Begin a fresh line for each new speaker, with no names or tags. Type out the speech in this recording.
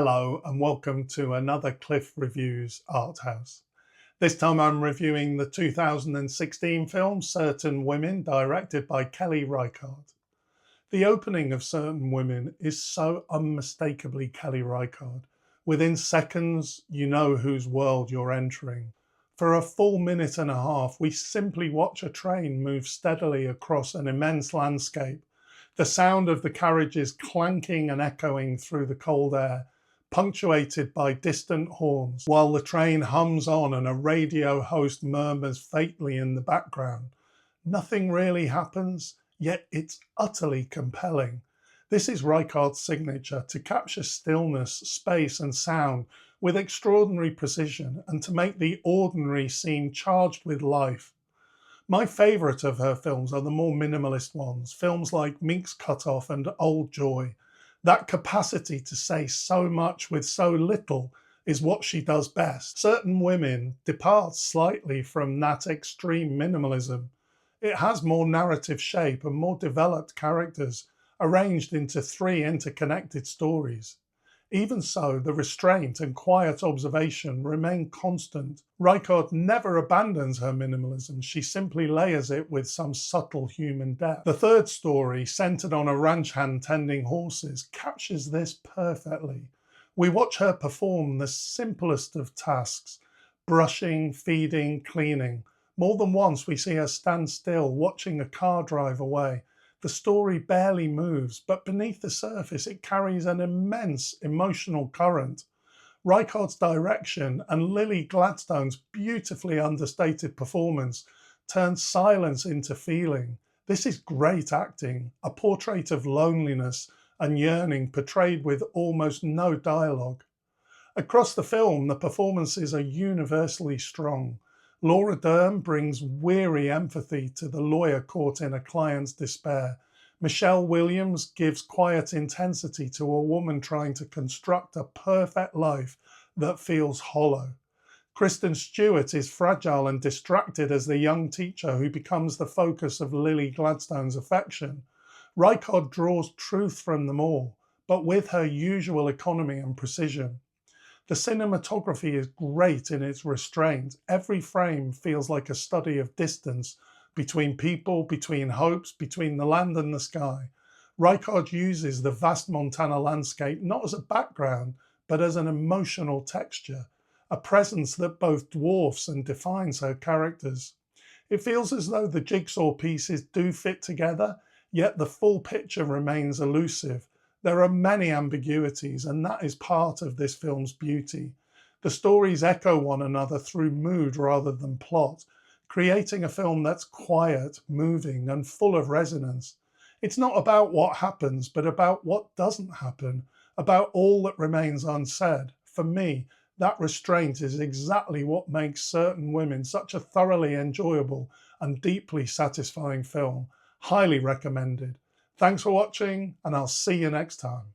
Hello and welcome to another Cliff Reviews Art House. This time I'm reviewing the 2016 film Certain Women, directed by Kelly Reichardt. The opening of Certain Women is so unmistakably Kelly Reichardt. Within seconds, you know whose world you're entering. For a full minute and a half, we simply watch a train move steadily across an immense landscape. The sound of the carriages clanking and echoing through the cold air, punctuated by distant horns, while the train hums on and a radio host murmurs faintly in the background. Nothing really happens, yet it's utterly compelling. This is Reichardt's signature: to capture stillness, space and sound with extraordinary precision and to make the ordinary seem charged with life. My favourite of her films are the more minimalist ones, films like Meek's Cutoff and Old Joy. That capacity to say so much with so little is what she does best. Certain Women departs slightly from that extreme minimalism. It has more narrative shape and more developed characters, arranged into three interconnected stories. Even so, the restraint and quiet observation remain constant. Reichardt never abandons her minimalism, she simply layers it with some subtle human depth. The third story, centered on a ranch hand tending horses, captures this perfectly. We watch her perform the simplest of tasks: brushing, feeding, cleaning. More than once we see her stand still, watching a car drive away. The story barely moves, but beneath the surface it carries an immense emotional current. Reichardt's direction and Lily Gladstone's beautifully understated performance turns silence into feeling. This is great acting, a portrait of loneliness and yearning portrayed with almost no dialogue. Across the film, the performances are universally strong. Laura Dern brings weary empathy to the lawyer caught in a client's despair. Michelle Williams gives quiet intensity to a woman trying to construct a perfect life that feels hollow. Kristen Stewart is fragile and distracted as the young teacher who becomes the focus of Lily Gladstone's affection. Reichardt draws truth from them all, but with her usual economy and precision. The cinematography is great in its restraint. Every frame feels like a study of distance between people, between hopes, between the land and the sky. Reichardt uses the vast Montana landscape not as a background, but as an emotional texture, a presence that both dwarfs and defines her characters. It feels as though the jigsaw pieces do fit together, yet the full picture remains elusive. There are many ambiguities, and that is part of this film's beauty. The stories echo one another through mood rather than plot, creating a film that's quiet, moving, and full of resonance. It's not about what happens, but about what doesn't happen, about all that remains unsaid. For me, that restraint is exactly what makes Certain Women such a thoroughly enjoyable and deeply satisfying film. Highly recommended. Thanks for watching, and I'll see you next time.